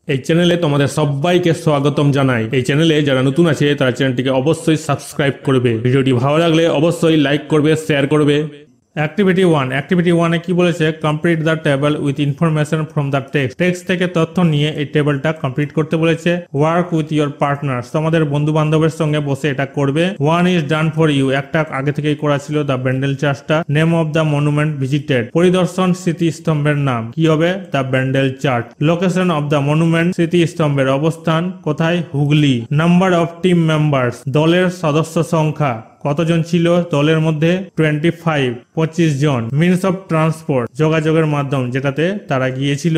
এই চ্যানেলে তোমাদের সবাইকে স্বাগতম জানাই। এই চ্যানেলে যারা নতুন আছে তারা চ্যানেলটিকে অবশ্যই সাবস্ক্রাইব করবে। ভিডিওটি ভালো লাগলে অবশ্যই লাইক করবে, শেয়ার করবে। অ্যাক্টিভিটি 1 অ্যাক্টিভিটি 1 এ কি বলেছে, complete the table with information from the text. Text থেকে তথ্য নিয়ে এই টেবিলটা কমপ্লিট করতে বলেছে। ওয়ার্ক উইথ ইওর পার্টনার্স, তোমাদের বন্ধু বান্ধবের সঙ্গে বসে এটা করবে। One is done for you, একটা আগে থেকেই করা ছিল, দ্য ব্যান্ডেল চার্চটা। Name of the monument visited, পরিদর্শন স্মৃতিস্তম্ভের নাম কি হবে, the Bandel church. Location of the monument, স্মৃতিস্তম্ভের অবস্থান কোথায়, Hooghly. Number of team members, দলের সদস্য সংখ্যা কতজন ছিল দলের মধ্যে, 25 জন। মিনস অফ ট্রান্সপোর্ট, যোগাযোগের মাধ্যম যেটাতে তারা গিয়েছিল,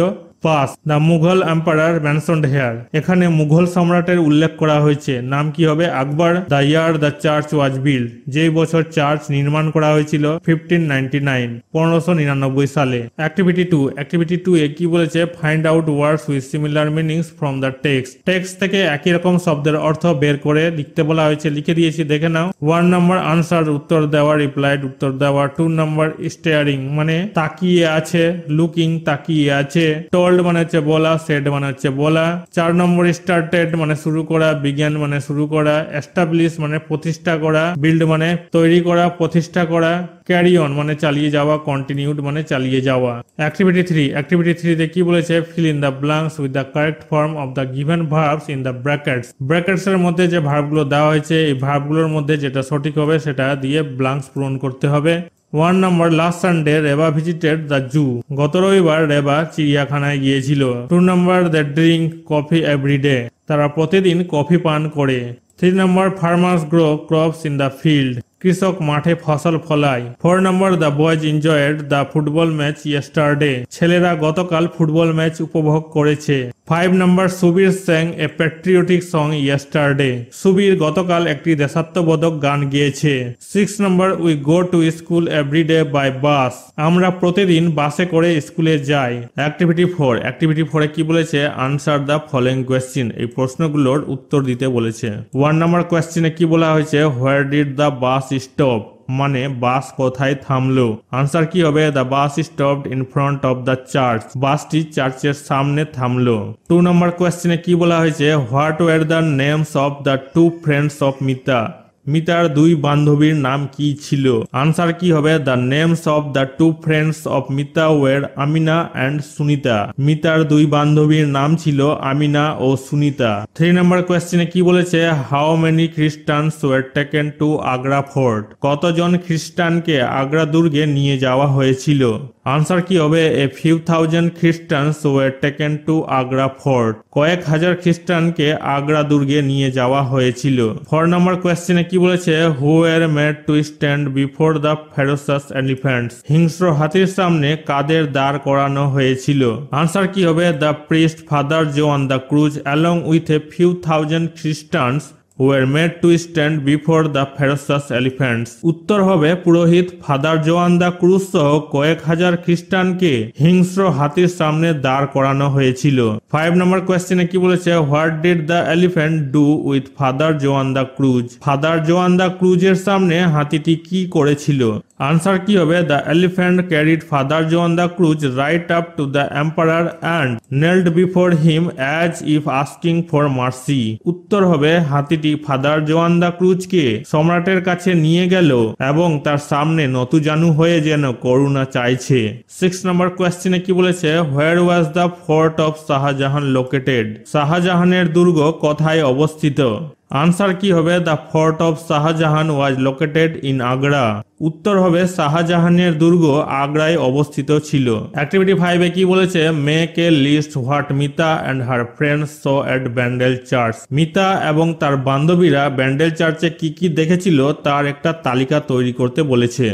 পাস। The Mughal emperor mentioned here, এখানে মুঘল সম্রাটের উল্লেখ করা হয়েছে, নাম কি হবে, Akbar. The year the church was build, যেই বছর চার্চ নির্মাণ করা হয়েছিল, 1599 সালে। অ্যাক্টিভিটি 2 এ কি বলেছে, find out words with similar meanings from the text. Text থেকে একই রকম শব্দের অর্থ বের করে লিখতে বলা হয়েছে, লিখে দিয়েছি, দেখে নাও। 1 নম্বর আনসার, উত্তর দেওয়া, রিপ্লাইড, উত্তর দেওয়া। 2 নম্বর স্টেয়ারিং মানে তাকিয়ে আছে, লুকিং তাকিয়ে আছে। টোল্ড মানে হচ্ছে বলা, সেড মানে হচ্ছে বলা। 4 নম্বর স্টার্টেড মানে শুরু করা, বিজ্ঞান মানে শুরু করা। এস্টাবলিশ মানে প্রতিষ্ঠা করা, বিল্ড মানে তৈরি করা, প্রতিষ্ঠা করা। ক্যারি অন মানে চালিয়ে যাওয়া, কন্টিনিউড মানে চালিয়ে যাওয়া। অ্যাক্টিভিটি 3 তে কি বলেছে, fill in the blanks with the correct form of the given verbs in the brackets. Brackets এর মধ্যে যে ভার্বগুলো দেওয়া হয়েছে, এই ভার্বগুলোর মধ্যে যেটা সঠিক হবে সেটা দিয়ে ব্ল্যাঙ্কস পূরণ করতে হবে। 1 number last Sunday Reba visited the zoo, গত রবিবার রেবা চিড়িয়াখানায় গিয়েছিল। 2 number they drink coffee everyday, তারা প্রতিদিন কফি পান করে। 3 number farmers grow crops in the field, কৃষক মাঠে ফসল ফলায়। 4 number the boys enjoyed the football match yesterday, ছেলেরা গতকাল ফুটবল ম্যাচ উপভোগ করেছে। 5 number Subir sang a patriotic song yesterday, Subir গতকাল একটি দেশাত্মবোধক গান গেয়েছে। 6 নম্বর we go to school everyday by bus, আমরা প্রতিদিন বাসে করে স্কুলে যাই। অ্যাক্টিভিটি 4 এ কি বলেছে, আনসার দ্য ফলোইং কোয়েশ্চেন, এই প্রশ্নগুলোর উত্তর দিতে বলেছে। 1 নম্বর কোয়েশ্চেনে কি বলা হয়েছে, where did the bus stop, মানে বাস কোথায় থামলো। আনসার কি হবে, the bus stopped in front of the church, বাসটি চার্চের সামনে থামলো। 2 নম্বর কোয়েশ্চেনে কি বলা হয়েছে, what were the names of the 2 friends of Mita, মিতার 2 বান্ধবীর নাম কি ছিল। আনসার কি হবে, the names of the 2 friends of Mita were Amina and Sunita, মিতার 2 বান্ধবীর নাম ছিল আমিনা ও সুনিতা। 3 নম্বর কোয়েশ্চেনে কি বলেছে, how many খ্রিস্টানস were taken to Agra fort, কতজন খ্রিস্টানকে আগ্রা দুর্গে নিয়ে যাওয়া হয়েছিল। আনসার কি হবে, এ few thousand খ্রিস্টানস were taken to Agra fort, কয়েক হাজার খ্রিস্টানকে আগ্রা দুর্গে নিয়ে যাওয়া হয়েছিল। 4 নম্বর কোয়েশ্চেনে কি বলেছে, who were made to stand before the ferocious elephants, হিংস্র হাতির সামনে কাদের দাঁড় করানো হয়েছিল। আনসার কি হবে, the priest father Joao da Cruz along with a few thousand Christians were made to stand before the ferocious elephants। উত্তর হবে, পুরোহিত ফাদার জোয়ান দা ক্রুজ সহ কয়েক হাজার খ্রিস্টানকে হিংস্র হাতির সামনে দাঁড় করানো হয়েছিল। 5 নম্বর কোয়েশ্চেনে কি বলেছে, what did the elephant do with father Joan da cruise, father Joan দা ক্রুজের সামনে হাতিটি কি করেছিল। আনসার কি হবে, the elephant carried father Joan da Cruz right up to the emperor and kneeled before him as if asking for mercy. উত্তর হবে, হাতিটি father Joan দা ক্রুজকে সম্রাটের কাছে নিয়ে গেল এবং তার সামনে নতুজানু হয়ে যেন করুণা চাইছে। 6 নম্বর কোয়েশ্চেনে কি বলেছে, where was the fort of Shahjahan located, শাহজাহানের দুর্গ কোথায় অবস্থিত। আনসার কি হবে, the fort of Shahjahan was located in Agra. উত্তর হবে, শাহজাহানের দুর্গ আগ্রায় অবস্থিত ছিল। অ্যাক্টিভিটি 5 এ কি বলেছে, make a list what Mita and her friends saw at Bandel church, Mita এবং তার বান্ধবীরা ব্যান্ডেল চার্চে কি কি দেখেছিল তার একটা তালিকা তৈরি করতে বলেছে।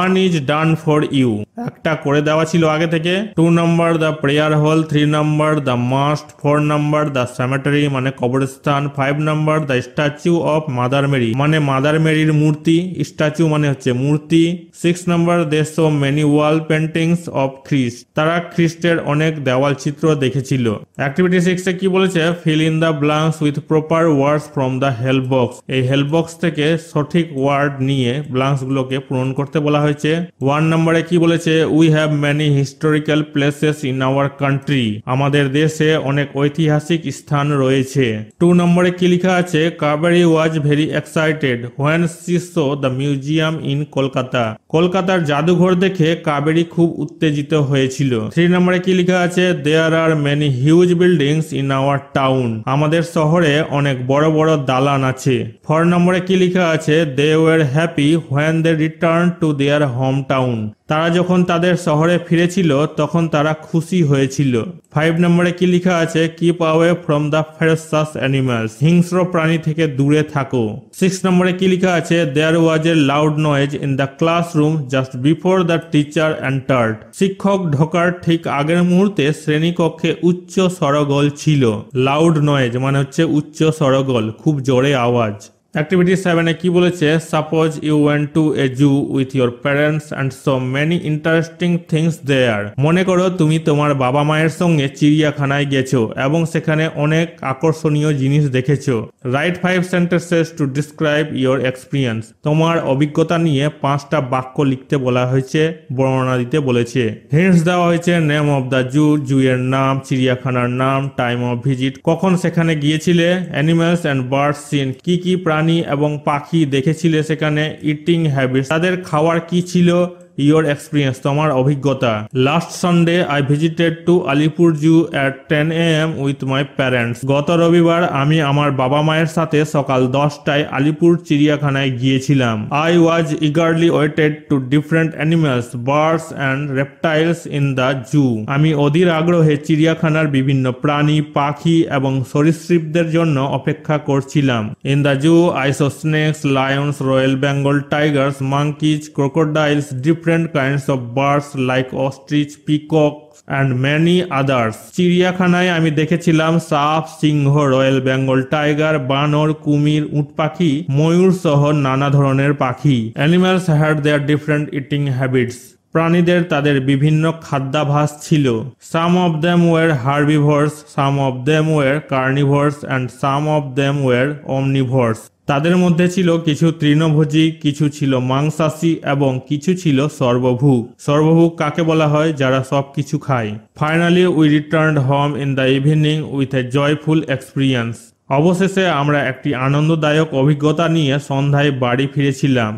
1 ইজ ডান ফর ইউ, একটা করে দেওয়া ছিল আগে থেকে। 2 number the prayer hall. 3 number the mast. 4 number the cemetery মানে কবরস্থান। 5 number the the statue of mother Mary, মানে মাদার মেরির মূর্তি, স্ট্যাচু মানে হচ্ছে মূর্তি। 6 number, they saw many wall paintings of Christ, তারা খ্রিস্টের অনেক দেওয়াল চিত্র দেখেছিল। অ্যাক্টিভিটি 6 এ কি বলেছে, fill in the blanks with proper words from the help box, এই হেল্প বক্স থেকে সঠিক ওয়ার্ড নিয়ে ব্ল্যাঙ্কস গুলোকে পূরণ করতে বলা হয়েছে। 1 নম্বরে কি বলেছে, we have many historical places in our country, আমাদের দেশে অনেক ঐতিহাসিক স্থান রয়েছে। 2 নম্বরে কি লেখা আছে, Kaveri was very excited when she saw the museum in Kolkata, কলকাতার জাদুঘর দেখে কাবেরী খুব উত্তেজিত হয়েছিল। 3 নম্বরে কি লেখা আছে, there are many huge buildings in our town, আমাদের শহরে অনেক বড় বড় দালান আছে। 4 নম্বরে কি লেখা আছে, they were happy when they return to their home town, তারা যখন তাদের শহরে ফিরেছিল তখন তারা খুশি হয়েছিল। 5 নম্বরে কি লেখা আছে, keep away from the ferocious animals, হিংস্র প্রাণী থেকে দূরে থাকো। 6 নম্বরে কি লেখা আছে, there was a loud noise in the classroom just before the teacher entered, শিক্ষক ঢোকার ঠিক আগের মুহূর্তে শ্রেণীকক্ষে উচ্চ সরগোল ছিল। লাউড নয়েজ মানে হচ্ছে উচ্চ সরগোল, খুব জোরে আওয়াজ। অ্যাক্টিভিটি 7 এ কি বলেছে, suppose you went to a zoo with your parents and so many interesting things there, মনে করো তুমি তোমার বাবা মায়ের সঙ্গে চিড়িয়াখানায় গেছো এবং সেখানে অনেক আকর্ষণীয় জিনিস দেখেছো। Right 5 sentences to describe your experience, তোমার অভিজ্ঞতা নিয়ে 5টা বাক্য লিখতে বলা হয়েছে, বর্ণনা দিতে বলেছে। হিন্টস দেওয়া হয়েছে, নেম অফ দ্য জু, জু এর নাম, চিড়িয়াখানার নাম, টাইম অফ ভিজিট, কখন সেখানে গিয়েছিলে, অ্যানিমালস অ্যান্ড বার্ডস সিন, কি কি প্রাণী এবং পাখি দেখেছিলে সেখানে, ইটিং হ্যাবিটস, তাদের খাওয়ার কি ছিল, ইয়োর এক্সপিরিয়েন্স তোমার অভিজ্ঞতা। Last Sunday I visited to Alipur zoo at 10 AM with my parents, গত রবিবার আমি আমার বাবা মায়ের সাথে সকাল 10টায় আলিপুর চিড়িয়াখানায় গিয়েছিলাম। I was eagerly waited to different animals, birds and reptiles in the zoo, আমি অধীর আগ্রহে চিড়িয়াখানার বিভিন্ন প্রাণী, পাখি এবং সরীসৃপদের জন্য অপেক্ষা করছিলাম। In the zoo I saw snakes, lions, royal Bengal tigers, monkeys, crocodiles, different kinds of birds like ostrich, peacock and many others, চিড়িয়াখানায় আমি দেখেছিলাম সাপ, সিংহ, রয়্যাল বেঙ্গল টাইগার, বানর, কুমির, উট পাখি, ময়ূর সহ নানা ধরনের পাখি। Animals had their different eating habits, প্রাণীদের তাদের বিভিন্ন খাদ্যাভ্যাস ছিল। Some of them were herbivores, some of them were carnivores and some of them were omnivores, তাদের মধ্যে ছিল কিছু তৃণভোজী, কিছু ছিল মাংসাশী এবং কিছু ছিল সর্বভুক। সর্বভুক কাকে বলা হয়, যারা সব কিছু খায়। Finally we returned home in the evening with a joyful experience, অবশেষে আমরা একটি আনন্দদায়ক অভিজ্ঞতা নিয়ে সন্ধ্যায় বাড়ি ফিরেছিলাম।